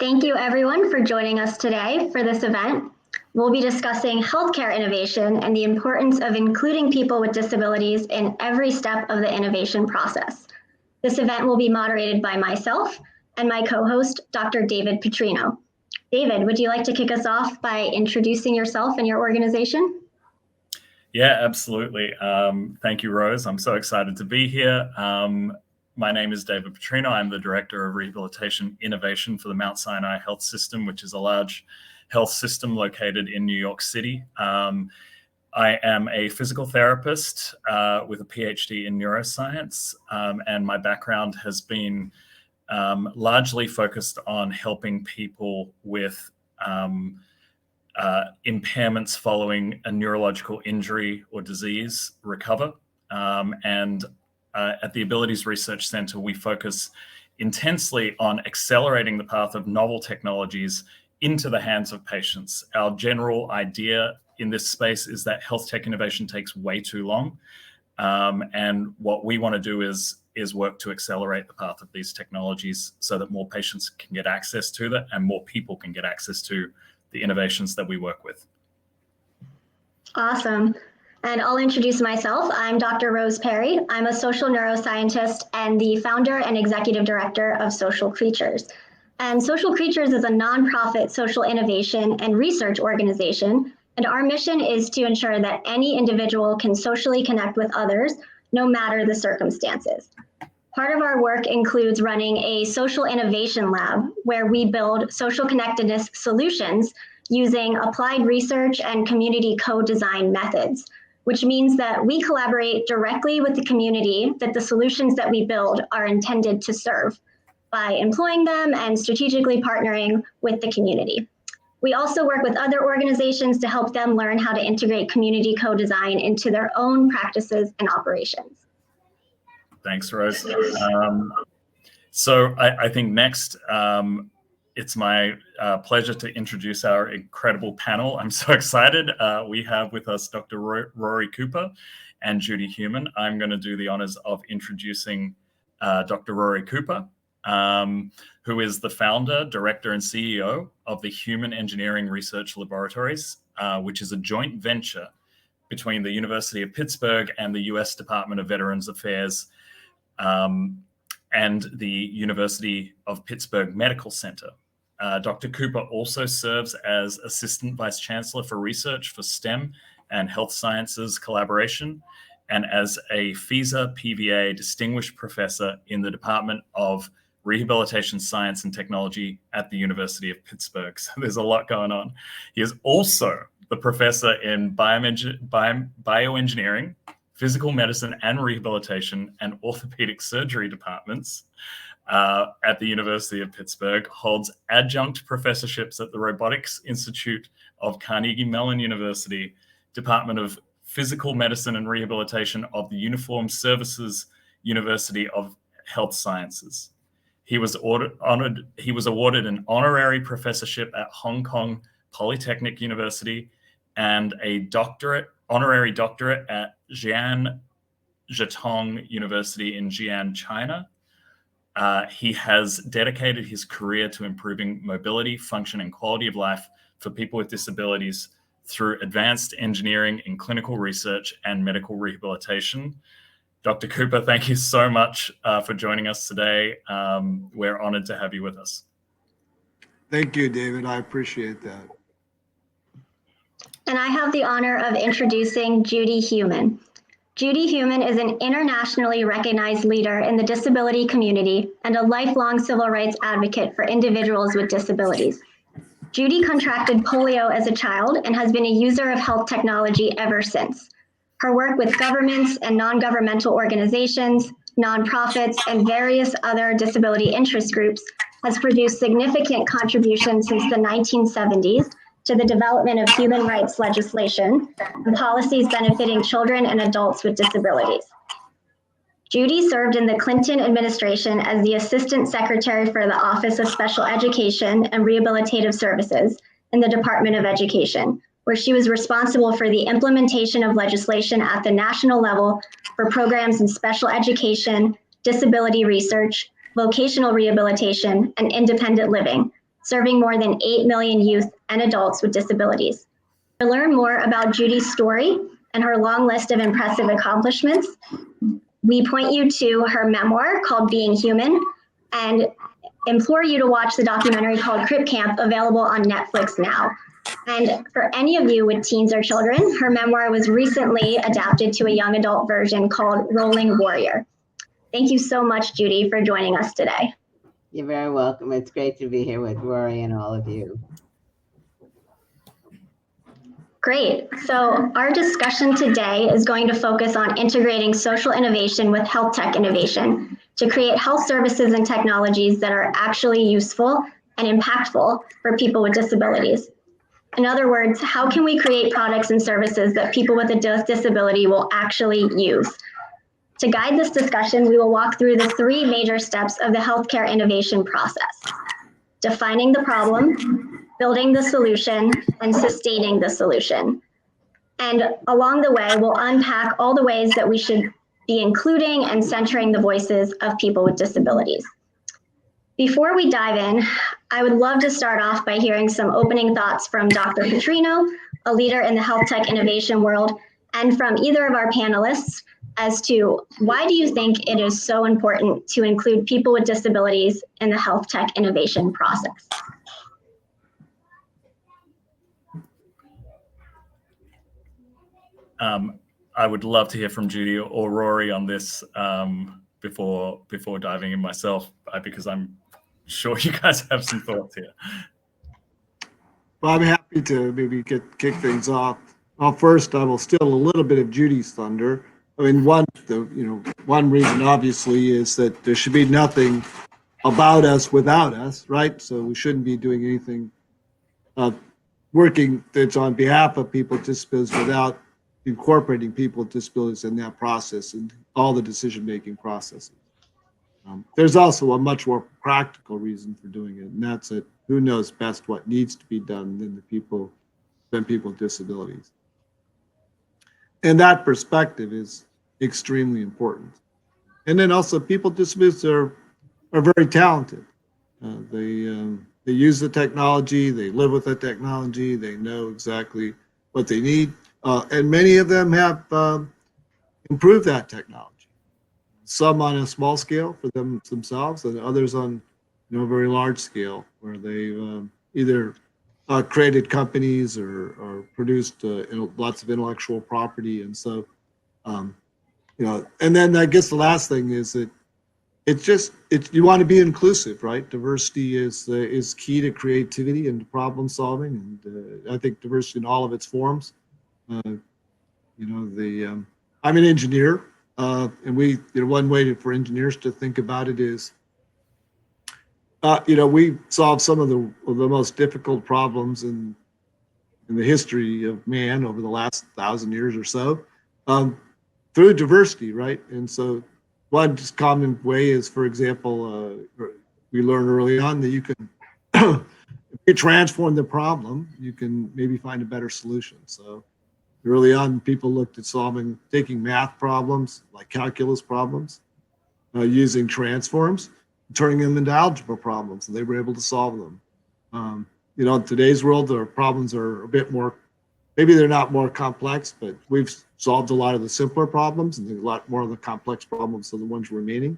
Thank you everyone for joining us today for this event. We'll be discussing healthcare innovation and the importance of including people with disabilities in every step of the innovation process. This event will be moderated by myself and my co-host, Dr. David Petrino. David, would you like to kick us off by introducing yourself and your organization? Yeah, absolutely. Thank you, Rose. I'm so excited to be here. My name is David Petrino. I'm the Director of Rehabilitation Innovation for the Mount Sinai Health System, which is a large health system located in New York City. I am a physical therapist with a PhD in neuroscience, and my background has been largely focused on helping people with impairments following a neurological injury or disease recover. At the Abilities Research Center, we focus intensely on accelerating the path of novel technologies into the hands of patients. Our general idea in this space is that health tech innovation takes way too long. And what we want to do is work to accelerate the path of these technologies so that more patients can get access to that and more people can get access to the innovations that we work with. Awesome. And I'll introduce myself. I'm Dr. Rose Perry. I'm a social neuroscientist and the founder and executive director of Social Creatures. And Social Creatures is a nonprofit social innovation and research organization. And our mission is to ensure that any individual can socially connect with others, no matter the circumstances. Part of our work includes running a social innovation lab where we build social connectedness solutions using applied research and community co-design methods, which means that we collaborate directly with the community that the solutions that we build are intended to serve by employing them and strategically partnering with the community. We also work with other organizations to help them learn how to integrate community co-design into their own practices and operations. Thanks, Rose. So I think next, it's my pleasure to introduce our incredible panel. I'm so excited. We have with us Dr. Rory Cooper and Judy Heumann. I'm going to do the honors of introducing Dr. Rory Cooper, who is the founder, director, and CEO of the Human Engineering Research Laboratories, which is a joint venture between the University of Pittsburgh and the U.S. Department of Veterans Affairs and the University of Pittsburgh Medical Center. Dr. Cooper also serves as Assistant Vice Chancellor for Research for STEM and Health Sciences Collaboration, and as a FISA PVA Distinguished Professor in the Department of Rehabilitation Science and Technology at the University of Pittsburgh. So there's a lot going on. He is also the professor in bioengineering, physical medicine and rehabilitation, and orthopedic surgery departments at the University of Pittsburgh, holds adjunct professorships at the Robotics Institute of Carnegie Mellon University, Department of Physical Medicine and Rehabilitation of the Uniformed Services University of Health Sciences. He was awarded an honorary professorship at Hong Kong Polytechnic University and a honorary doctorate at Jian Zhetong University in Jian, China. He has dedicated his career to improving mobility, function, and quality of life for people with disabilities through advanced engineering in clinical research and medical rehabilitation. Dr. Cooper, thank you so much for joining us today. We're honored to have you with us. Thank you, David. I appreciate that. And I have the honor of introducing Judy Heumann. Judy Heumann is an internationally recognized leader in the disability community and a lifelong civil rights advocate for individuals with disabilities. Judy contracted polio as a child and has been a user of health technology ever since. Her work with governments and non-governmental organizations, nonprofits, and various other disability interest groups has produced significant contributions since the 1970s to the development of human rights legislation and policies benefiting children and adults with disabilities. Judy served in the Clinton administration as the Assistant Secretary for the Office of Special Education and Rehabilitative Services in the Department of Education, where she was responsible for the implementation of legislation at the national level for programs in special education, disability research, vocational rehabilitation, and independent living, serving more than 8 million youth and adults with disabilities. To learn more about Judy's story and her long list of impressive accomplishments, we point you to her memoir called Being Human and implore you to watch the documentary called Crip Camp, available on Netflix now. And for any of you with teens or children, her memoir was recently adapted to a young adult version called Rolling Warrior. Thank you so much, Judy, for joining us today. You're very welcome. It's great to be here with Rory and all of you. Great. So our discussion today is going to focus on integrating social innovation with health tech innovation to create health services and technologies that are actually useful and impactful for people with disabilities. In other words, how can we create products and services that people with a disability will actually use? To guide this discussion, we will walk through the 3 major steps of the healthcare innovation process: defining the problem, building the solution, and sustaining the solution. And along the way, we'll unpack all the ways that we should be including and centering the voices of people with disabilities. Before we dive in, I would love to start off by hearing some opening thoughts from Dr. Petrino, a leader in the health tech innovation world, and from either of our panelists as to why do you think it is so important to include people with disabilities in the health tech innovation process? I would love to hear from Judy or Rory on this before diving in myself, because I'm sure you guys have some thoughts here. Well, I'm happy to maybe kick things off. Well, first, I will steal a little bit of Judy's thunder. I mean, one reason obviously is that there should be nothing about us without us, right? So we shouldn't be doing anything working that's on behalf of people with disabilities without incorporating people with disabilities in that process and all the decision-making processes. There's also a much more practical reason for doing it, and that's that who knows best what needs to be done than people with disabilities. And that perspective is extremely important. And then also, people with disabilities are very talented. They use the technology, they live with the technology, they know exactly what they need, and many of them have improved that technology. Some on a small scale for themselves, and others on a very large scale, where they've either created companies or produced lots of intellectual property. And so, and then I guess the last thing is that you want to be inclusive, right? Diversity is key to creativity and to problem solving, and I think diversity in all of its forms. I'm an engineer, and one way for engineers to think about it is, we solve some of the most difficult problems in the history of man over the last 1,000 years or so through diversity, right? And so one just common way is, for example, we learned early on that you can, if you transform the problem, you can maybe find a better solution. So early on, people looked at taking math problems, like calculus problems, using transforms, turning them into algebra problems, and they were able to solve them. In today's world, the problems are a bit more, maybe they're not more complex, but we've solved a lot of the simpler problems, and a lot more of the complex problems are the ones remaining.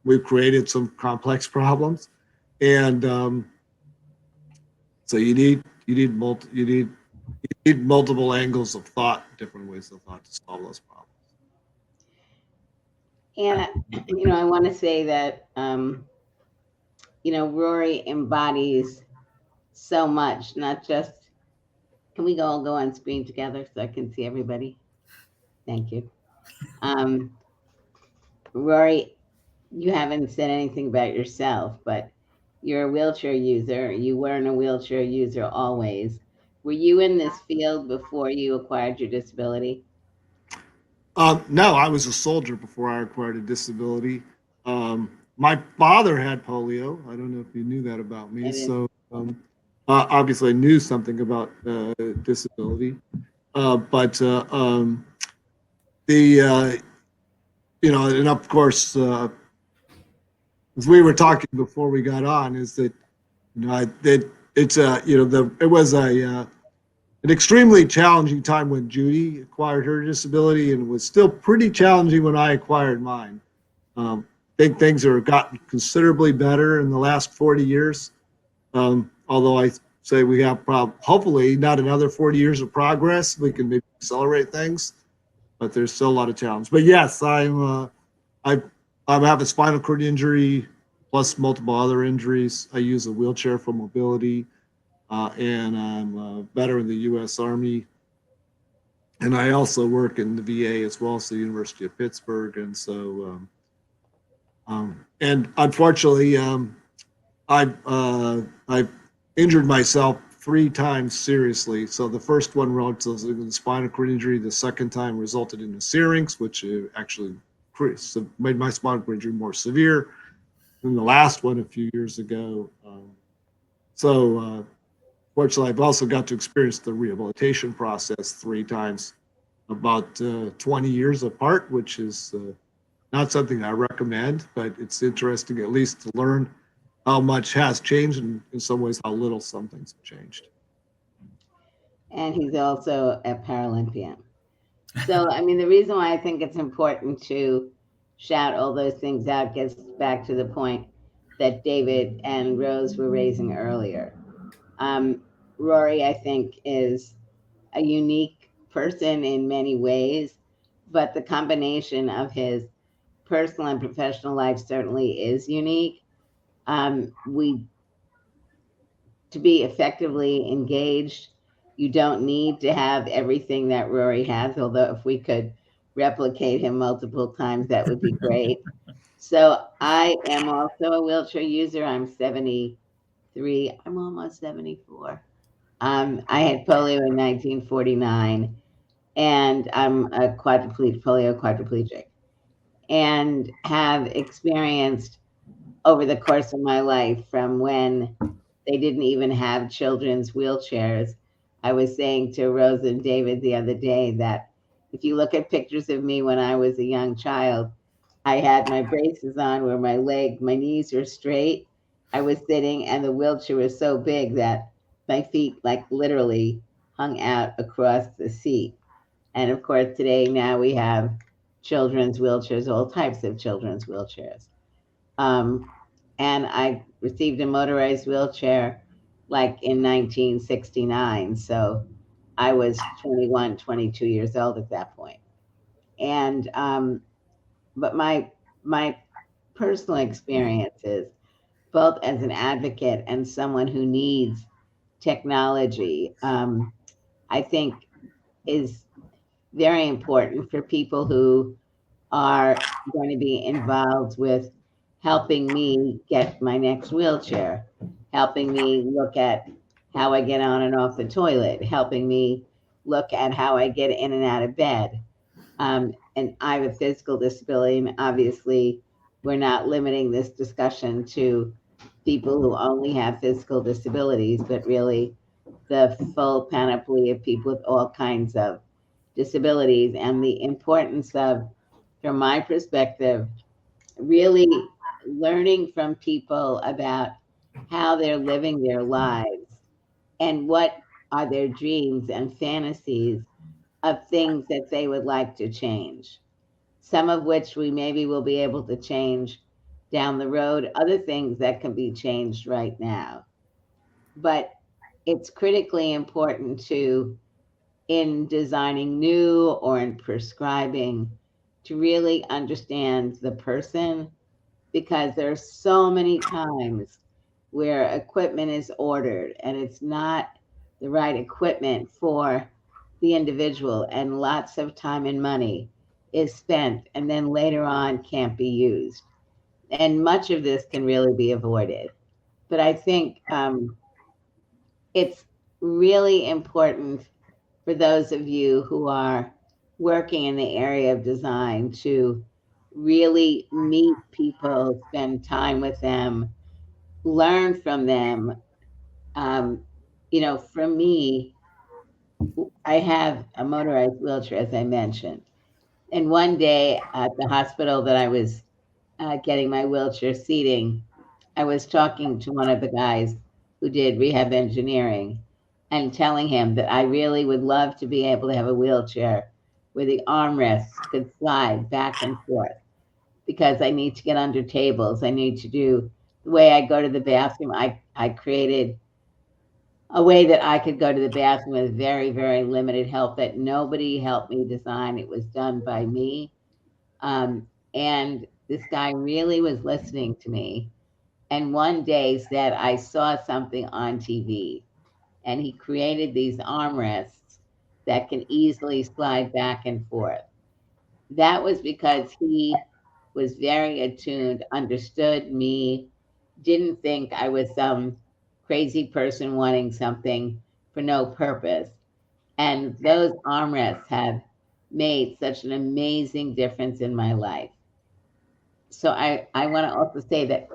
We've created some complex problems, and so you need multiple angles of thought, different ways of thought to solve those problems. And I want to say that Rory embodies so much, not just. Can we all go on screen together so I can see everybody? Thank you. Rory, you haven't said anything about yourself, but you're a wheelchair user. You weren't a wheelchair user always. Were you in this field before you acquired your disability? No, I was a soldier before I acquired a disability. My father had polio. I don't know if you knew that about me. So obviously I knew something about disability. And of course, as we were talking before we got on, is that You know, it's a, you know, it was an extremely challenging time when Judy acquired her disability, and it was still pretty challenging when I acquired mine. I think things have gotten considerably better in the last 40 years. Although I say we have hopefully not another 40 years of progress, we can maybe accelerate things, but there's still a lot of challenge. But yes, I have a spinal cord injury plus multiple other injuries. I use a wheelchair for mobility, and I'm a veteran of the U.S. Army. And I also work in the VA as well as the University of Pittsburgh. And so, and unfortunately, I've injured myself 3 times seriously. So the first one resulted in a spinal cord injury. The second time resulted in a syrinx, which actually made my spinal cord injury more severe. And the last one a few years ago. Fortunately, I've also got to experience the rehabilitation process 3 times, about 20 years apart, which is not something I recommend, but it's interesting at least to learn how much has changed, and in some ways how little some things have changed. And he's also a Paralympian. So, I mean, the reason why I think it's important to shout all those things out gets back to the point that David and Rose were raising earlier. Rory, I think, is a unique person in many ways, but the combination of his personal and professional life certainly is unique. To be effectively engaged, you don't need to have everything that Rory has, although if we could replicate him multiple times, that would be great. So I am also a wheelchair user. I'm 73. I'm almost 74. I had polio in 1949, and I'm a polio quadriplegic, and have experienced over the course of my life from when they didn't even have children's wheelchairs. I was saying to Rose and David the other day that if you look at pictures of me when I was a young child, I had my braces on where my knees were straight. I was sitting and the wheelchair was so big that my feet like literally hung out across the seat. And of course, today now we have children's wheelchairs, all types of children's wheelchairs. And I received a motorized wheelchair like in 1969. So I was 21, 22 years old at that point. And, but my personal experiences, both as an advocate and someone who needs technology, I think is very important for people who are going to be involved with helping me get my next wheelchair, helping me look at how I get on and off the toilet, helping me look at how I get in and out of bed. And I have a physical disability, and obviously we're not limiting this discussion to people who only have physical disabilities, but really the full panoply of people with all kinds of disabilities, and the importance of, from my perspective, really learning from people about how they're living their lives and what are their dreams and fantasies of things that they would like to change. Some of which we maybe will be able to change down the road, other things that can be changed right now. But it's critically important to, in designing new or in prescribing, to really understand the person, because there's so many times where equipment is ordered and it's not the right equipment for the individual, and lots of time and money is spent and then later on can't be used. And much of this can really be avoided. But I think it's really important for those of you who are working in the area of design to really meet people, spend time with them, learn from them. For me, I have a motorized wheelchair, as I mentioned. And one day at the hospital that I was getting my wheelchair seating, I was talking to one of the guys who did rehab engineering, and telling him that I really would love to be able to have a wheelchair where the armrests could slide back and forth, because I need to get under tables. I need to do the way I go to the bathroom. I created a way that I could go to the bathroom with very, very limited help that nobody helped me design. It was done by me. And this guy really was listening to me. And one day said, I saw something on TV, and he created these armrests that can easily slide back and forth. That was because he was very attuned, understood me, didn't think I was some crazy person wanting something for no purpose. And those armrests have made such an amazing difference in my life. So I want to also say that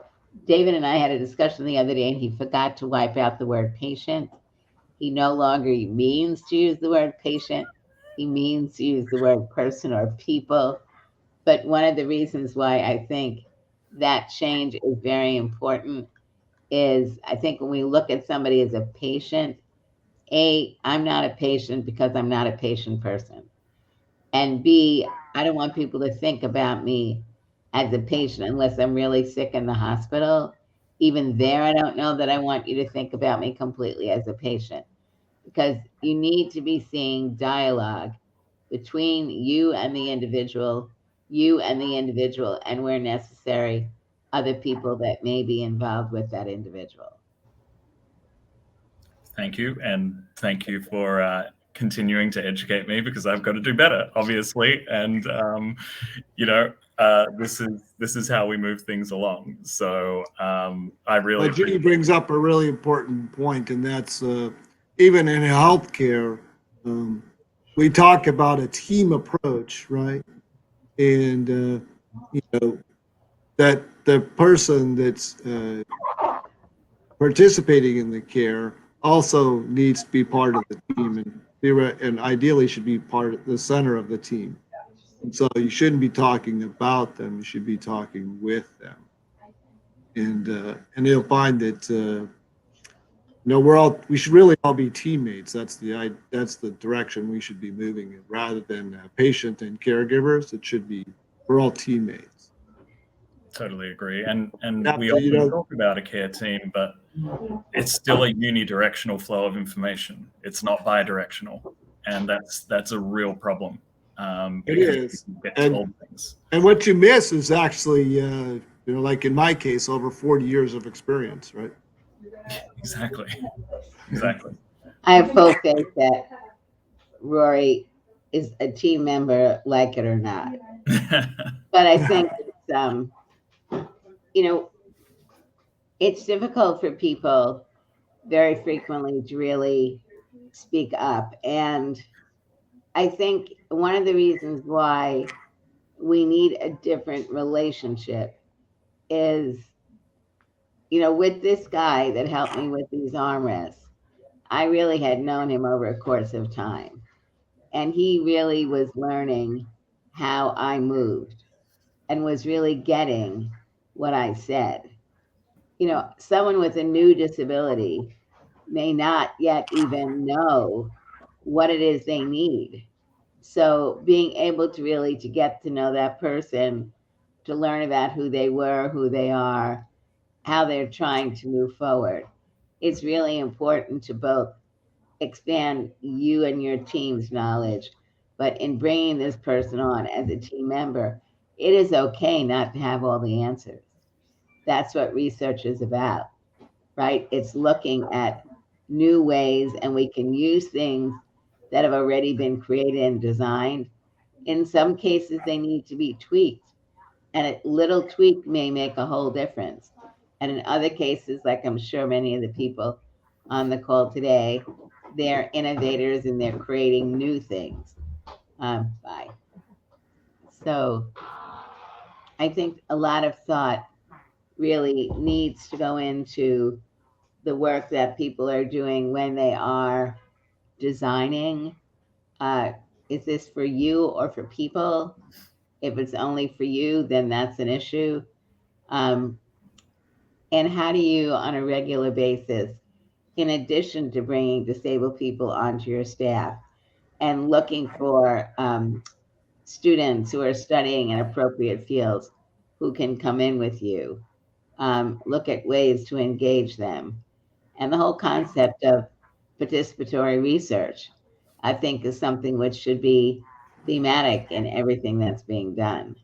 David and I had a discussion the other day, and he forgot to wipe out the word patient. He no longer means to use the word patient. He means to use the word person or people. But one of the reasons why I think that change is very important is, I think when we look at somebody as a patient, I'm not a patient because I'm not a patient person. And B, I don't want people to think about me as a patient unless I'm really sick in the hospital. Even there, I don't know that I want you to think about me completely as a patient, because you need to be seeing dialogue between you and the individual, and where necessary, other people that may be involved with that individual. Thank you, and thank you for continuing to educate me, because I've got to do better, obviously. And this is how we move things along. So I really. But Judy brings up a really important point, and that's even in healthcare, we talk about a team approach, right? And that the person that's participating in the care also needs to be part of the team, and ideally should be part of the center of the team. And so you shouldn't be talking about them; you should be talking with them. And you'll find that we should really all be teammates. That's the direction we should be moving in, rather than patient and caregivers. It should be, we're all teammates. Totally agree. And we You know, often talk about a care team, but it's still a unidirectional flow of information. It's not bidirectional, and that's a real problem. It is. You get told things. And what you miss is actually, like in my case, over 40 years of experience, right? Exactly. I have full faith that Rory is a team member, like it or not. But I think it's difficult for people very frequently to really speak up. And I think one of the reasons why we need a different relationship is, with this guy that helped me with these armrests, I really had known him over a course of time. And he really was learning how I moved and was really getting what I said. Someone with a new disability may not yet even know what it is they need. So being able to really to get to know that person, to learn about who they were, who they are, how they're trying to move forward, it's really important to both expand you and your team's knowledge. But in bringing this person on as a team member, it is okay not to have all the answers. That's what research is about, right? It's looking at new ways, and we can use things that have already been created and designed. In some cases, they need to be tweaked, and a little tweak may make a whole difference. And in other cases, like I'm sure many of the people on the call today, they're innovators and they're creating new things. Bye. So I think a lot of thought really needs to go into the work that people are doing when they are designing. Is this for you or for people? If it's only for you, then that's an issue. And how do you, on a regular basis, in addition to bringing disabled people onto your staff and looking for students who are studying in appropriate fields who can come in with you. Look at ways to engage them. And the whole concept of participatory research, I think, is something which should be thematic in everything that's being done.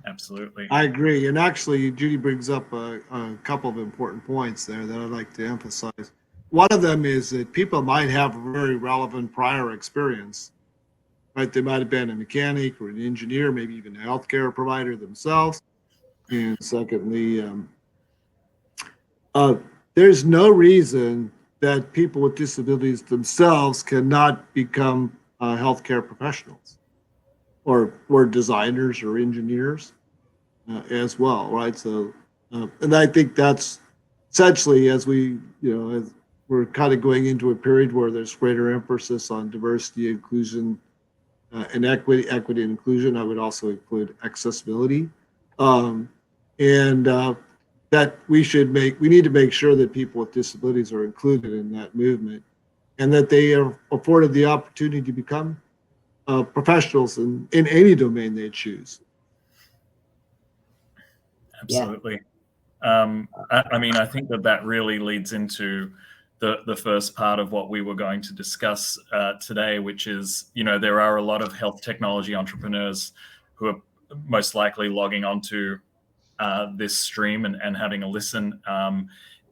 Absolutely. I agree. And actually, Judy brings up a couple of important points there that I'd like to emphasize. One of them is that people might have a very relevant prior experience, right? They might have been a mechanic or an engineer, maybe even a healthcare provider themselves. And secondly, there's no reason that people with disabilities themselves cannot become healthcare professionals or designers or engineers as well, right? So, and I think that's essentially as we, as we're kind of going into a period where there's greater emphasis on diversity, inclusion, and equity and inclusion. I would also include accessibility. And that we need to make sure that people with disabilities are included in that movement and that they are afforded the opportunity to become professionals in any domain they choose. Absolutely. I mean, I think that really leads into the first part of what we were going to discuss today, which is, there are a lot of health technology entrepreneurs who are most likely logging onto this stream and having a listen.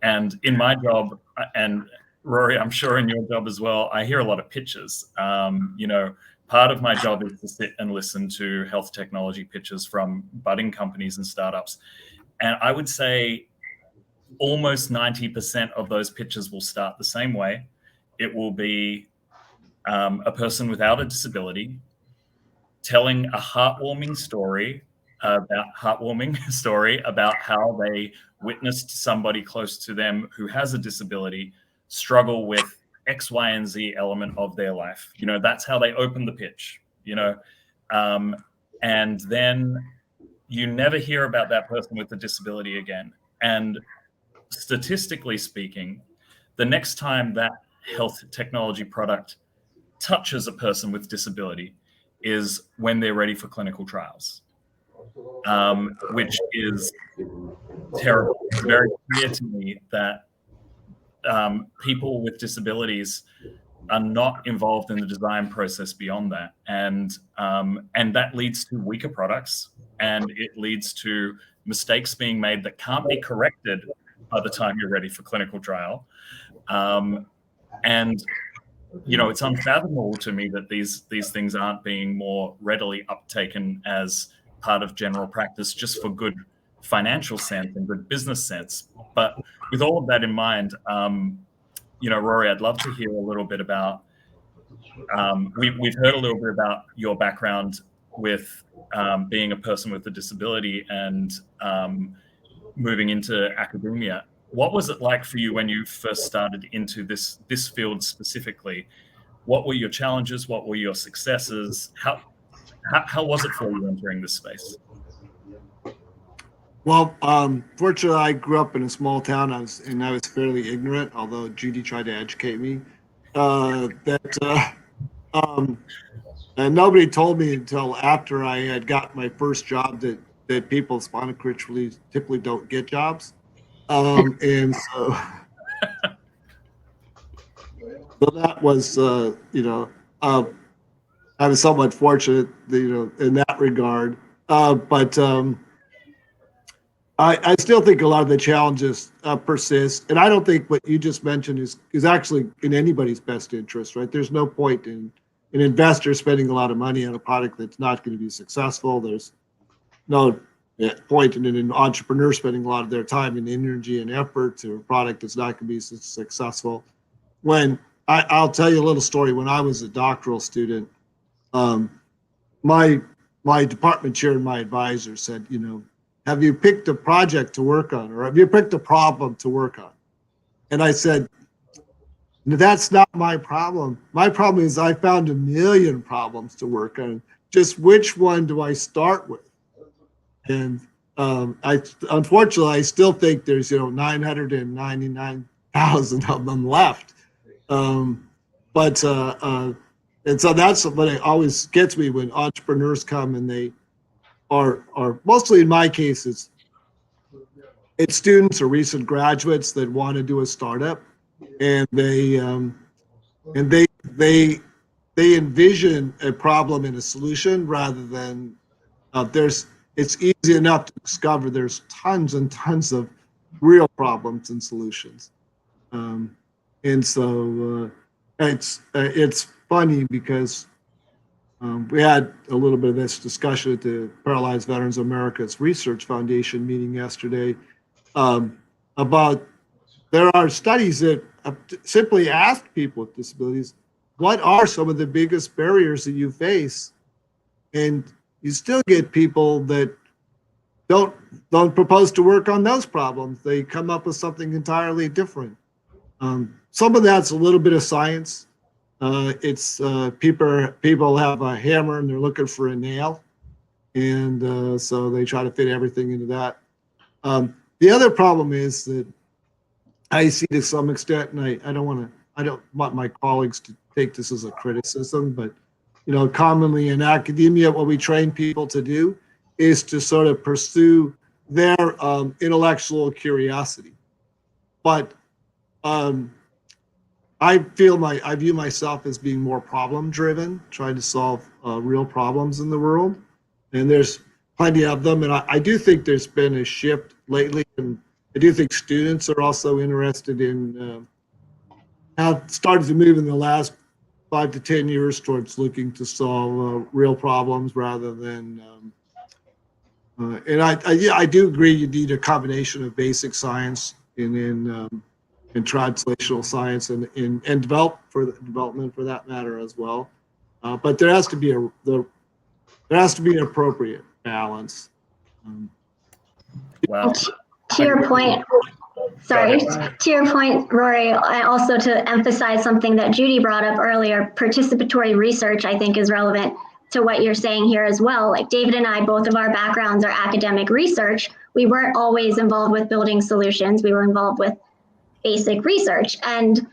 And in my job, and Rory, I'm sure in your job as well, I hear a lot of pitches. Part of my job is to sit and listen to health technology pitches from budding companies and startups. And I would say almost 90% of those pitches will start the same way. It will be a person without a disability telling a heartwarming story about how they witnessed somebody close to them who has a disability struggle with X, Y, and Z element of their life. That's how they open the pitch, and then you never hear about that person with the disability again. And statistically speaking, the next time that health technology product touches a person with disability is when they're ready for clinical trials, which is terrible. It's very clear to me that people with disabilities are not involved in the design process beyond that, and that leads to weaker products, and it leads to mistakes being made that can't be corrected by the time you're ready for clinical trial. And it's unfathomable to me that these things aren't being more readily uptaken as part of general practice, just for good financial sense and good business sense. But with all of that in mind, Rory, I'd love to hear a little bit about, we've heard a little bit about your background with being a person with a disability and moving into academia. What was it like for you when you first started into this field specifically? What were your challenges? What were your successes? How was it for you entering this space? Well, fortunately, I grew up in a small town. I was fairly ignorant, although Judy tried to educate me. And nobody told me until after I had got my first job that people with spinal cord typically don't get jobs. And so that was, I was somewhat fortunate, in that regard. But I still think a lot of the challenges persist. And I don't think what you just mentioned is actually in anybody's best interest, right? There's no point in an investor spending a lot of money on a product that's not going to be successful. There's no point in an entrepreneur spending a lot of their time and energy and effort to a product that's not going to be successful. When I'll tell you a little story. When I was a doctoral student, my department chair and my advisor said, have you picked a project to work on, or have you picked a problem to work on? And I said, that's not my problem. My problem is I found a million problems to work on. Just which one do I start with? And unfortunately, I still think there's 999 100,000 of them left. And so that's what it always gets me when entrepreneurs come, and they are mostly, in my case, it's students or recent graduates that want to do a startup, and they envision a problem and a solution rather than it's easy enough to discover there's tons and tons of real problems and solutions. And so it's funny because we had a little bit of this discussion at the Paralyzed Veterans of America's Research Foundation meeting yesterday about there are studies that simply ask people with disabilities, what are some of the biggest barriers that you face? And you still get people that don't propose to work on those problems. They come up with something entirely different. Some of that's a little bit of science. It's people have a hammer and they're looking for a nail, and so they try to fit everything into that. The other problem is that I see to some extent, and I don't want my colleagues to take this as a criticism, but commonly in academia, what we train people to do is to sort of pursue their intellectual curiosity. But I view myself as being more problem driven, trying to solve real problems in the world, and there's plenty of them. And I do think there's been a shift lately, and I do think students are also interested in have started to move in the last 5 to 10 years towards looking to solve real problems rather than. And I do agree you need a combination of basic science and translational science and development for that matter as well. But there has to be an appropriate balance. Wow. To your point, sorry, to your point, Rory, I also to emphasize something that Judy brought up earlier, participatory research, I think is relevant to what you're saying here as well. Like David and I, both of our backgrounds are academic research. We weren't always involved with building solutions. We were involved with basic research. And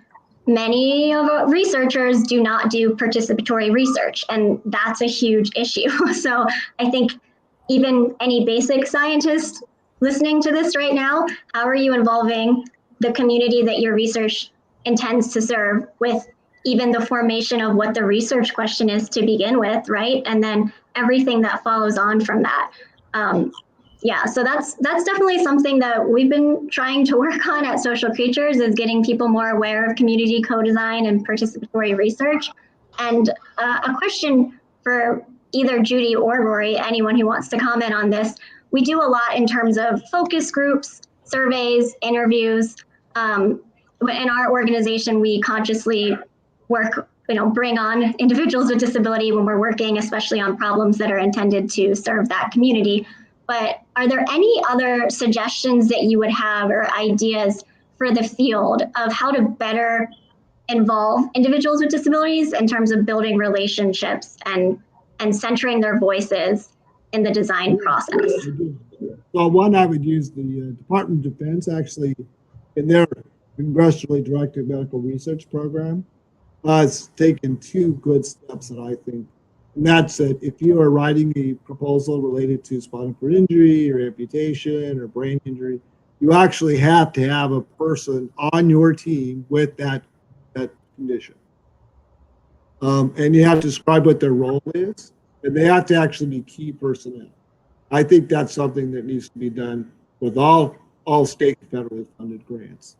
many of our researchers do not do participatory research, and that's a huge issue. So I think even any basic scientist listening to this right now, how are you involving the community that your research intends to serve with even the formation of what the research question is to begin with, right? And then everything that follows on from that. Yeah, so that's definitely something that we've been trying to work on at Social Creatures, is getting people more aware of community co-design and participatory research. And a question for either Judy or Rory, anyone who wants to comment on this, we do a lot in terms of focus groups, surveys, interviews. In our organization, we consciously work, bring on individuals with disability when we're working, especially on problems that are intended to serve that community. But are there any other suggestions that you would have or ideas for the field of how to better involve individuals with disabilities in terms of building relationships and centering their voices in the design process? Well, one, I would use the Department of Defense actually in their congressionally directed medical research program has taken 2 good steps that I think. And that's that if you are writing a proposal related to spinal cord injury or amputation or brain injury, you actually have to have a person on your team with that condition. And you have to describe what their role is, and they have to actually be key personnel. I think that's something that needs to be done with all state and federally funded grants.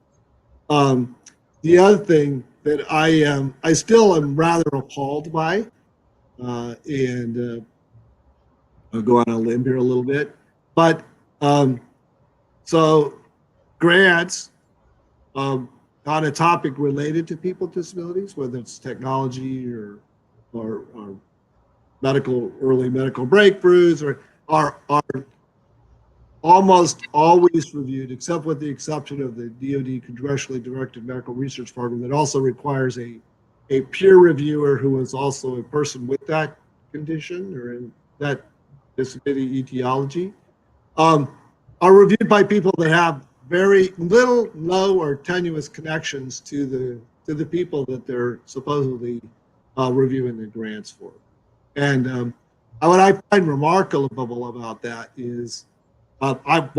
The other thing that I still am rather appalled by, and I'll go on a limb here a little bit, but so grants on a topic related to people with disabilities, whether it's technology or early medical breakthroughs, are almost always reviewed, except with the exception of the DoD congressionally directed medical research program that also requires a peer reviewer who is also a person with that condition or in that disability etiology, are reviewed by people that have very little, low, or tenuous connections to the people that they're supposedly reviewing the grants for. And what I find remarkable about that is, I'd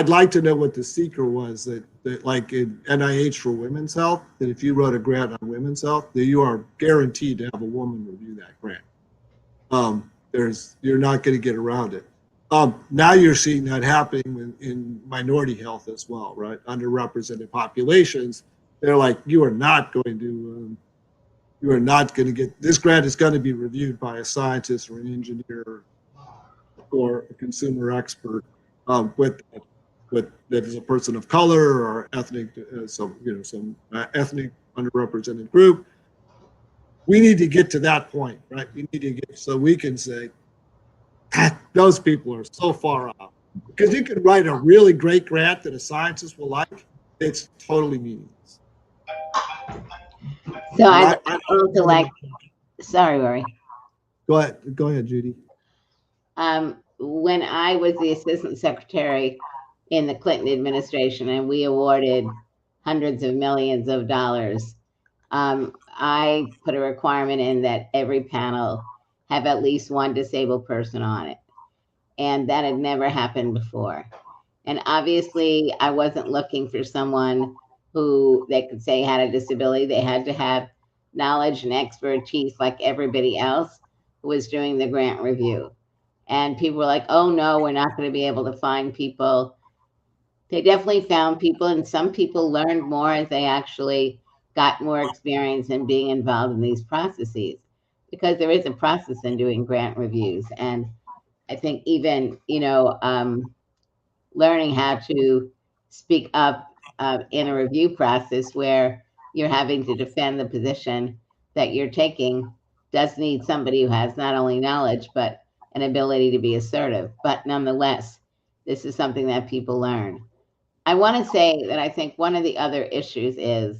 like to know what the secret was that like in NIH for women's health, that if you wrote a grant on women's health, that you are guaranteed to have a woman review that grant. You're not going to get around it. Now you're seeing that happening in minority health as well, right? Underrepresented populations. They're like, you are not going to get, this grant is going to be reviewed by a scientist or an engineer or a consumer expert with that is a person of color or ethnic, some ethnic underrepresented group. We need to get to that point, right? We need to get so we can say those people are so far off, because you can write a really great grant that a scientist will like. It's totally meaningless. So I'd also like, sorry, Rory. Go ahead, Judy. When I was the assistant secretary in the Clinton administration and we awarded hundreds of millions of dollars, I put a requirement in that every panel have at least one disabled person on it. And that had never happened before. And obviously, I wasn't looking for someone who they could say had a disability. They had to have knowledge and expertise like everybody else who was doing the grant review. And people were like, oh no, we're not going to be able to find people. They definitely found people, and some people learned more as they actually got more experience in being involved in these processes, because there is a process in doing grant reviews. And I think even, learning how to speak up in a review process where you're having to defend the position that you're taking does need somebody who has not only knowledge, but an ability to be assertive. But nonetheless, this is something that people learn. I want to say that I think one of the other issues is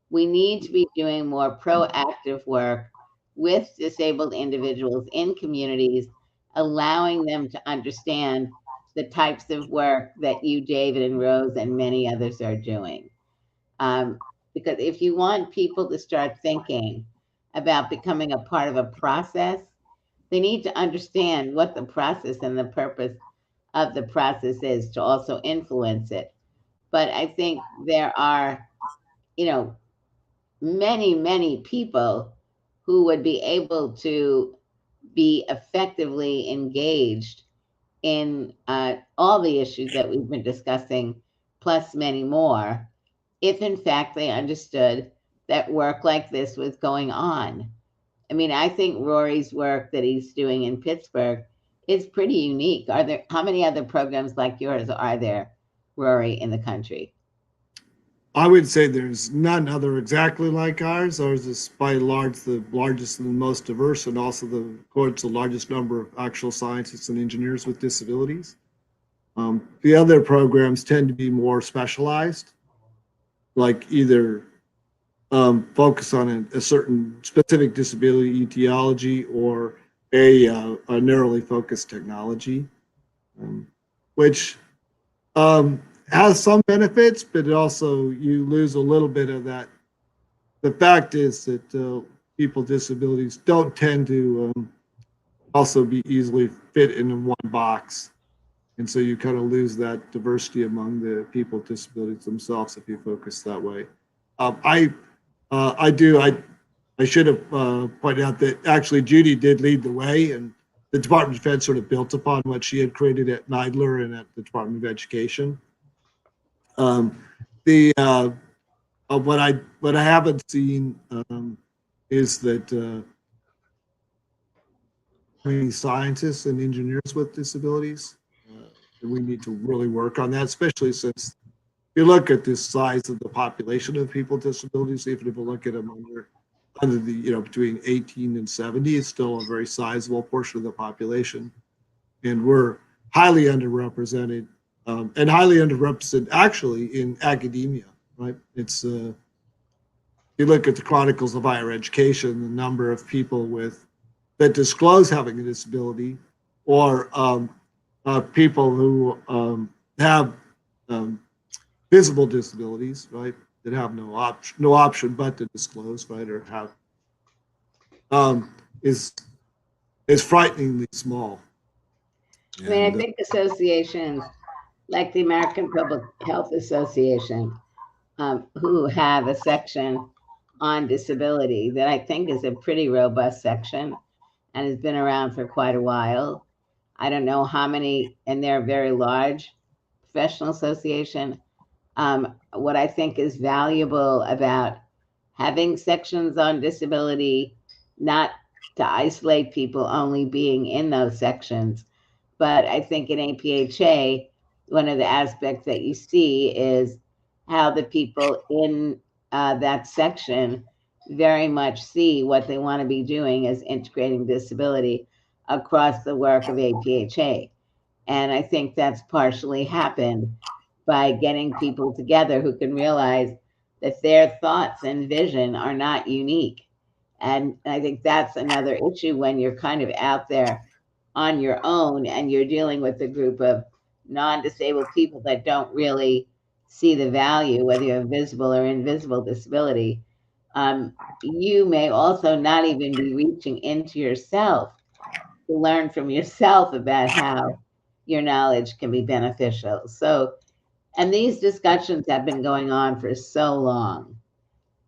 we need to be doing more proactive work with disabled individuals in communities, allowing them to understand the types of work that you, David, and Rose, and many others are doing. Because if you want people to start thinking about becoming a part of a process, they need to understand what the process and the purpose of the process is to also influence it. But I think there are, many, many people who would be able to be effectively engaged in all the issues that we've been discussing, plus many more, if in fact they understood that work like this was going on. I mean, I think Rory's work that he's doing in Pittsburgh is pretty unique. How many other programs like yours are there, Rory, in the country? I would say there's none other exactly like ours. Ours is by large the largest and the most diverse, and also the largest number of actual scientists and engineers with disabilities. The other programs tend to be more specialized, like either focus on a certain specific disability etiology or a narrowly focused technology, which has some benefits, but it also you lose a little bit of that. The fact is that people with disabilities don't tend to also be easily fit in one box. And so you kind of lose that diversity among the people with disabilities themselves if you focus that way. I should have pointed out that actually Judy did lead the way, and the Department of Defense sort of built upon what she had created at NIDLR and at the Department of Education. What I haven't seen is that many scientists and engineers with disabilities. We need to really work on that, especially since if you look at the size of the population of people with disabilities, even if you look at them under the between 18 and 70, it's still a very sizable portion of the population, and we're highly underrepresented. And highly underrepresented actually in academia, right? It's you look at the Chronicles of Higher Education, the number of people that disclose having a disability, or people who have visible disabilities, right, that have no option but to disclose, right, or have is frighteningly small. I mean, I And think associations like the American Public Health Association, who have a section on disability that I think is a pretty robust section and has been around for quite a while. I don't know how many, and they're a very large professional association. What I think is valuable about having sections on disability, not to isolate people only being in those sections, but I think in APHA, one of the aspects that you see is how the people in that section very much see what they want to be doing as integrating disability across the work of APHA. And I think that's partially happened by getting people together who can realize that their thoughts and vision are not unique. And I think that's another issue when you're kind of out there on your own and you're dealing with a group of non-disabled people that don't really see the value, whether you have visible or invisible disability. You may also not even be reaching into yourself to learn from yourself about how your knowledge can be beneficial. So, and these discussions have been going on for so long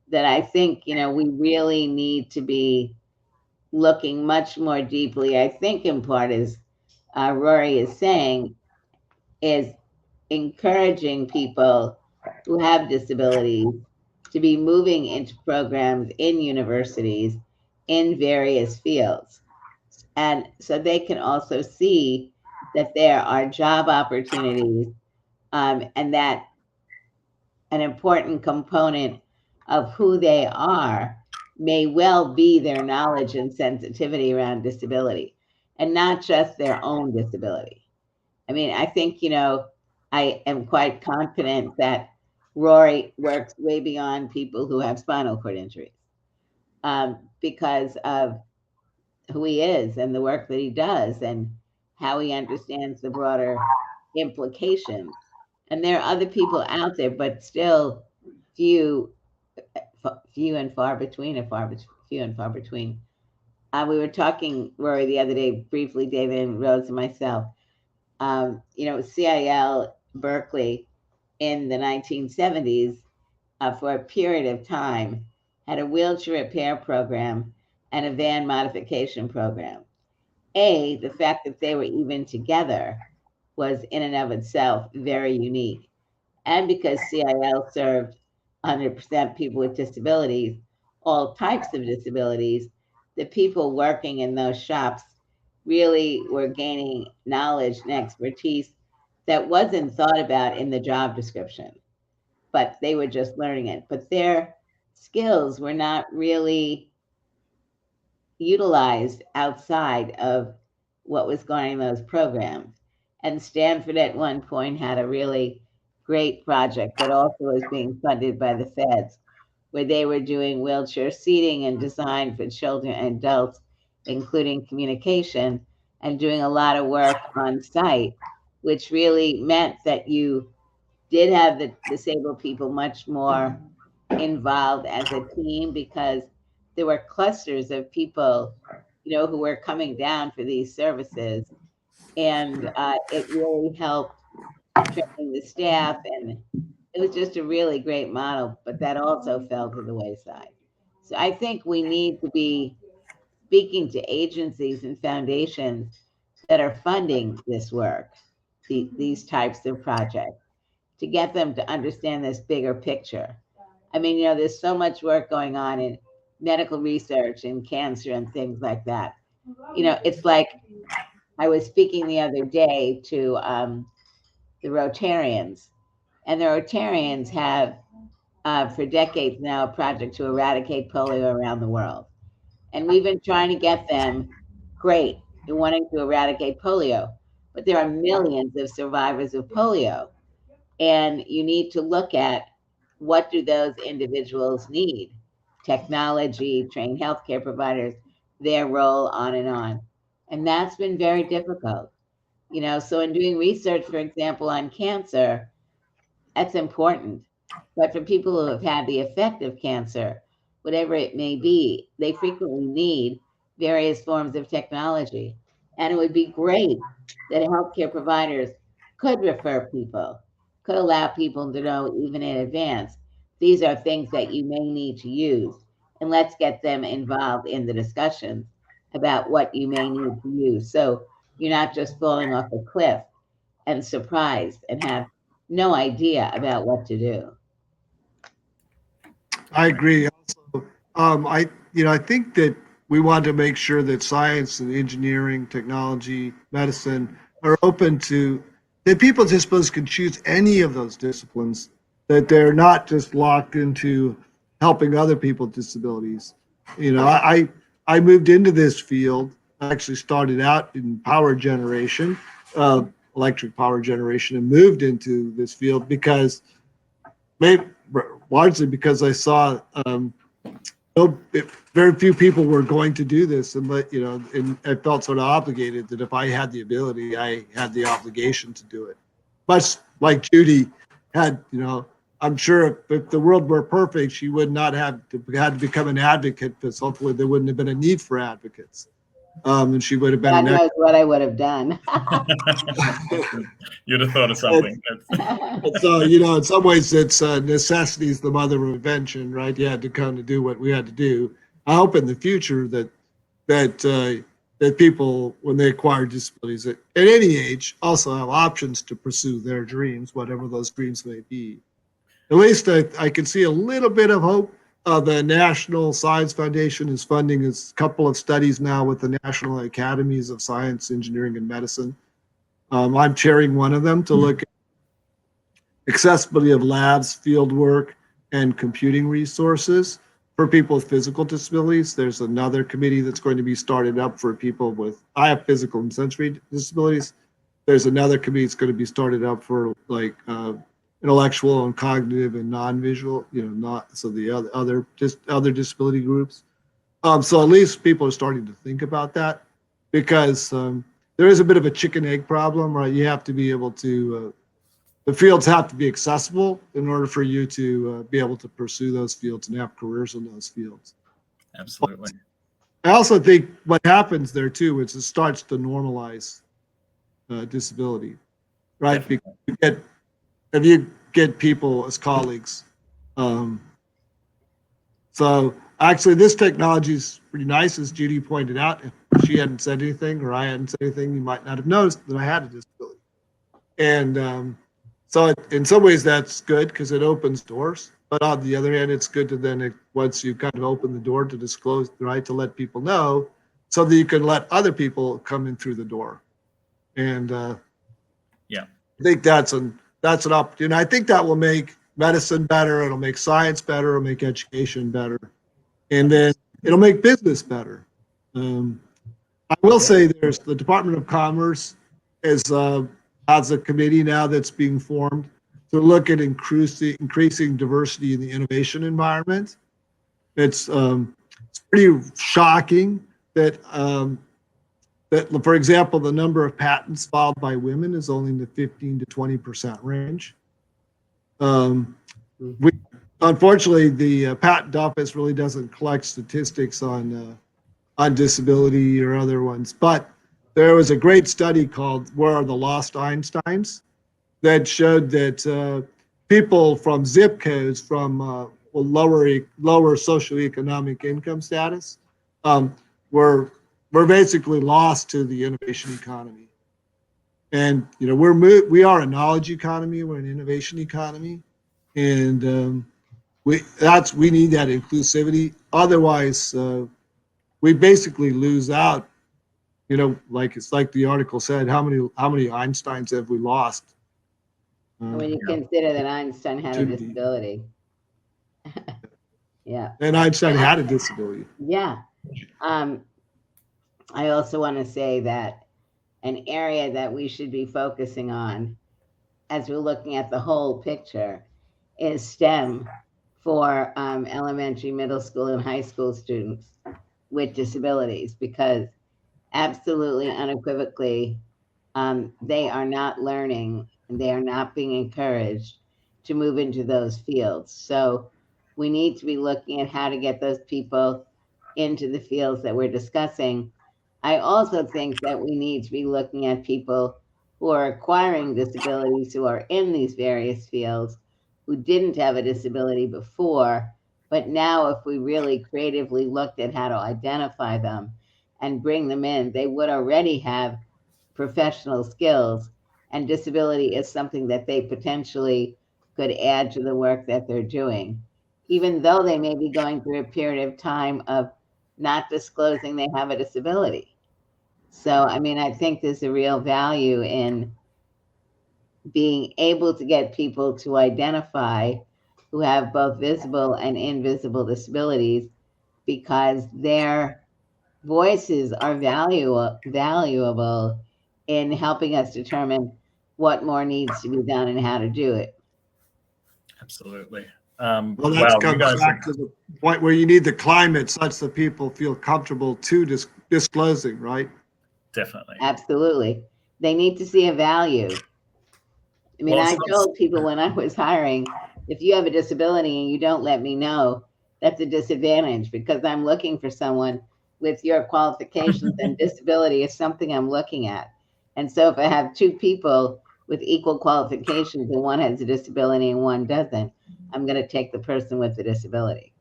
that I think, we really need to be looking much more deeply. I think in part, as Rory is saying, is encouraging people who have disabilities to be moving into programs in universities in various fields. And so they can also see that there are job opportunities, and that an important component of who they are may well be their knowledge and sensitivity around disability and not just their own disability. I mean, I think, I am quite confident that Rory works way beyond people who have spinal cord injuries, because of who he is and the work that he does and how he understands the broader implications. And there are other people out there, but still few, few and far between, few and far between. We were talking, Rory, the other day, briefly, David and Rose and myself. CIL Berkeley in the 1970s, for a period of time, had a wheelchair repair program and a van modification program. The fact that they were even together was in and of itself very unique. And because CIL served 100% people with disabilities, all types of disabilities, the people working in those shops really were gaining knowledge and expertise that wasn't thought about in the job description, but they were just learning it. But their skills were not really utilized outside of what was going in those programs. And Stanford at one point had a really great project that also was being funded by the feds, where they were doing wheelchair seating and design for children and adults, including communication, and doing a lot of work on site, which really meant that you did have the disabled people much more involved as a team, because there were clusters of people, who were coming down for these services. And it really helped training the staff. And it was just a really great model, but that also fell to the wayside. So I think we need to be speaking to agencies and foundations that are funding this work, these types of projects, to get them to understand this bigger picture. I mean, there's so much work going on in medical research and cancer and things like that. It's like I was speaking the other day to the Rotarians, and the Rotarians have, for decades now, a project to eradicate polio around the world. And we've been trying to get them, great, you're wanting to eradicate polio, but there are millions of survivors of polio. And you need to look at, what do those individuals need? Technology, trained healthcare providers, their role, on and on. And that's been very difficult. You know, so in doing research, for example, on cancer, that's important. But for people who have had the effect of cancer, whatever it may be, they frequently need various forms of technology. And it would be great that healthcare providers could refer people, could allow people to know even in advance, these are things that you may need to use. And let's get them involved in the discussions about what you may need to use. So you're not just falling off a cliff and surprised and have no idea about what to do. I agree. Also, I think that we want to make sure that science and engineering, technology, medicine are open to that people with disabilities can choose any of those disciplines. That they're not just locked into helping other people with disabilities. I moved into this field. I actually started out in power generation, electric power generation, and moved into this field because maybe largely because I saw very few people were going to do this, and and I felt sort of obligated that if I had the ability, I had the obligation to do it. Much like Judy had, I'm sure if the world were perfect, she would not have had to become an advocate because hopefully there wouldn't have been a need for advocates, and she would have been God an. knows what I would have done. You'd have thought of something. So, in some ways, it's necessity is the mother of invention, right? You had to come to do what we had to do. I hope in the future that people, when they acquire disabilities at any age, also have options to pursue their dreams, whatever those dreams may be. At least I can see a little bit of hope. The National Science Foundation is funding a couple of studies now with the National Academies of Science, Engineering, and Medicine. I'm chairing one of them to look accessibility of labs, field work, and computing resources for people with physical disabilities. There's another committee that's going to be started up for people with, I have physical and sensory disabilities. There's another committee that's going to be started up for intellectual and cognitive and non-visual, not so the other disability groups. So at least people are starting to think about that because there is a bit of a chicken egg problem, right? You have to be able to the fields have to be accessible in order for you to be able to pursue those fields and have careers in those fields. Absolutely. I also think what happens there too is it starts to normalize disability, right? Because if you get people as colleagues. So actually, this technology is pretty nice, as Judy pointed out. If she hadn't said anything or I hadn't said anything, you might not have noticed that I had a disability. And so in some ways that's good because it opens doors. But on the other hand, it's good to then, once you kind of open the door to disclose, right, to let people know so that you can let other people come in through the door. And yeah, I think that's an opportunity. I think that will make medicine better. It'll make science better. It'll make education better. And then it'll make business better. I will say there's the Department of Commerce has a committee now that's being formed to look at increasing diversity in the innovation environment. It's pretty shocking that for example, the number of patents filed by women is only in the 15 to 20% range. Unfortunately, the patent office really doesn't collect statistics on disability or other ones, but there was a great study called "Where Are the Lost Einsteins?" that showed that people from zip codes from lower socioeconomic income status were basically lost to the innovation economy. And we are a knowledge economy, we're an innovation economy, and we need that inclusivity. Otherwise, we basically lose out. Like it's like the article said, how many Einsteins have we lost? When you consider that Einstein had a disability. Yeah. And Einstein had a disability. Yeah. I also want to say that an area that we should be focusing on as we're looking at the whole picture is STEM for elementary, middle school, and high school students with disabilities, because absolutely unequivocally, they are not learning and they are not being encouraged to move into those fields. So we need to be looking at how to get those people into the fields that we're discussing. I also think that we need to be looking at people who are acquiring disabilities, who are in these various fields, who didn't have a disability before, but now if we really creatively looked at how to identify them and bring them in, they would already have professional skills, and disability is something that they potentially could add to the work that they're doing, even though they may be going through a period of time of not disclosing they have a disability. So, I mean, I think there's a real value in being able to get people to identify who have both visible and invisible disabilities, because their voices are valuable in helping us determine what more needs to be done and how to do it. Absolutely. Well, that Wow, you comes guys back to the point where you need the climate such that people feel comfortable to disclosing, right? definitely. Absolutely. They need to see a value. I mean, Well, I it's not- told people when I was hiring, if you have a disability and you don't let me know, that's a disadvantage, because I'm looking for someone with your qualifications, and disability is something I'm looking at. And so if I have two people with equal qualifications and one has a disability and one doesn't, I'm going to take the person with the disability.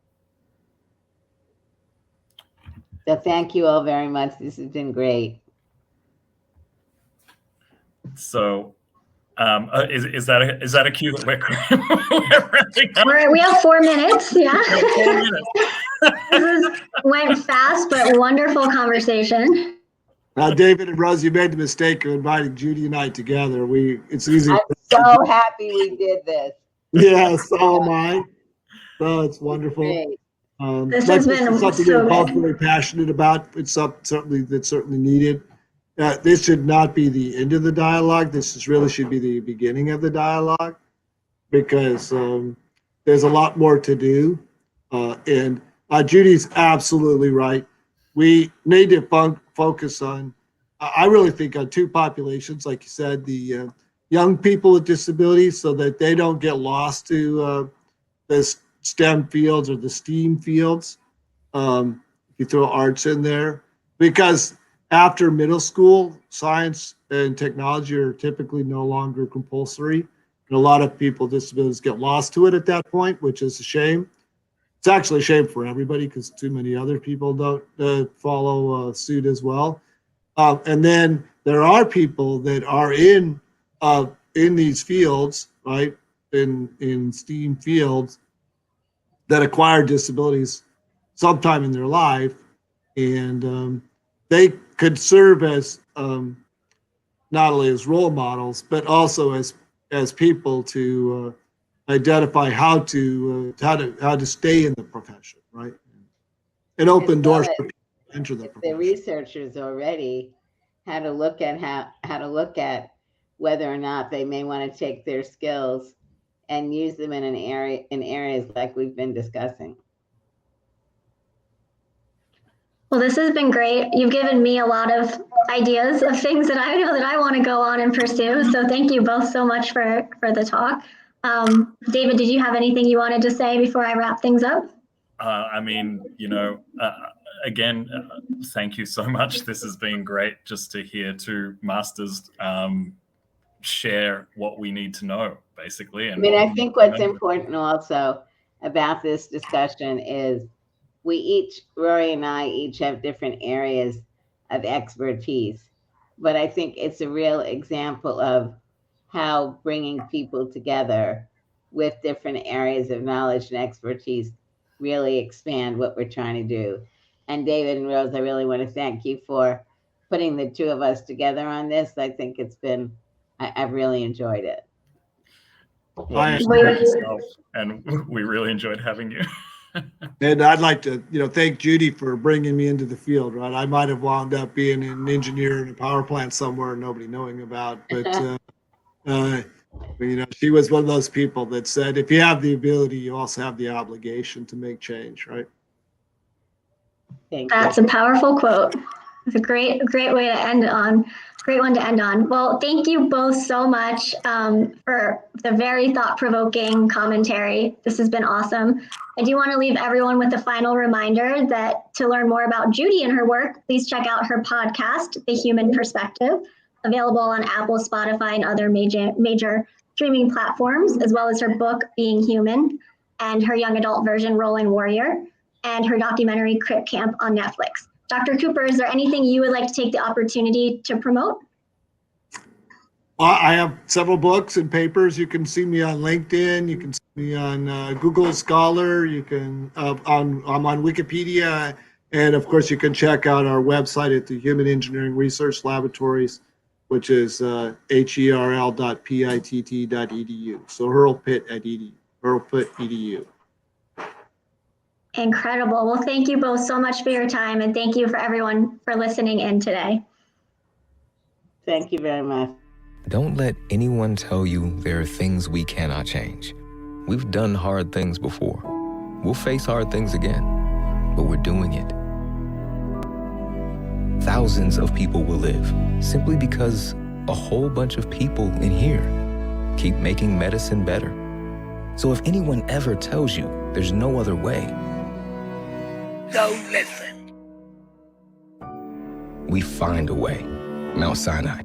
So thank you all very much. This has been great. So, is that a cue that we're wrapping up? We have 4 minutes. Yeah. We have 4 minutes. This went fast, but wonderful conversation. Now, David and Rose, you made the mistake of inviting Judy and I together. It's easy. I'm so happy we did this. Yeah, so am I. So it's wonderful. Great. This Like has been is something so we're both good. very passionate about. It's certainly needed. This should not be the end of the dialogue. Really should be the beginning of the dialogue, because there's a lot more to do. And Judy's absolutely right. We need to focus on, I really think, on two populations, like you said, the young people with disabilities, so that they don't get lost to the STEM fields or the STEAM fields. You throw arts in there, because after middle school, science and technology are typically no longer compulsory. And a lot of people with disabilities get lost to it at that point, which is a shame. It's actually a shame for everybody, because too many other people don't follow suit as well. And then there are people that are in these fields, right, in STEAM fields, that acquire disabilities sometime in their life, and they could serve as not only as role models, but also as people to identify how to stay in the profession, right, and open doors for people to enter the The profession. researchers already had to look at how to look at whether or not they may want to take their skills and use them in areas like we've been discussing. Well, this has been great. You've given me a lot of ideas of things that I know that I want to go on and pursue. So thank you both so much for the talk. David, did you have anything you wanted to say before I wrap things up? I mean, again, thank you so much. This has been great, just to hear two masters share what we need to know, basically. And I think what's important also about this discussion is Rory and I each have different areas of expertise, but I think it's a real example of how bringing people together with different areas of knowledge and expertise really expand what we're trying to do. And David and Rose, I really want to thank you for putting the two of us together on this. I think I've really enjoyed it. Well, you should thank yourself, and we really enjoyed having you. And I'd like to, thank Judy for bringing me into the field, right? I might have wound up being an engineer in a power plant somewhere nobody knowing about, but she was one of those people that said, if you have the ability, you also have the obligation to make change, right? Thank you. That's a powerful quote. It's a great way to end on. Great one to end on. Well, thank you both so much for the very thought-provoking commentary. This has been awesome. I do want to leave everyone with a final reminder that to learn more about Judy and her work, please check out her podcast, The Human Perspective, available on Apple, Spotify, and other major streaming platforms, as well as her book, Being Human, and her young adult version, Rolling Warrior, and her documentary, Crip Camp, on Netflix. Dr. Cooper, is there anything you would like to take the opportunity to promote? I have several books and papers. You can see me on LinkedIn. You can see me on Google Scholar. You can I'm on Wikipedia, and of course, you can check out our website at the Human Engineering Research Laboratories, which is herl.pitt.edu. So hurlpitt.edu. hurlpitt.edu. Incredible. Well, thank you both so much for your time, and thank you for everyone for listening in today. Thank you very much. Don't let anyone tell you there are things we cannot change. We've done hard things before. We'll face hard things again, but we're doing it. Thousands of people will live simply because a whole bunch of people in here keep making medicine better. So if anyone ever tells you there's no other way, don't listen. We find a way. Mount Sinai.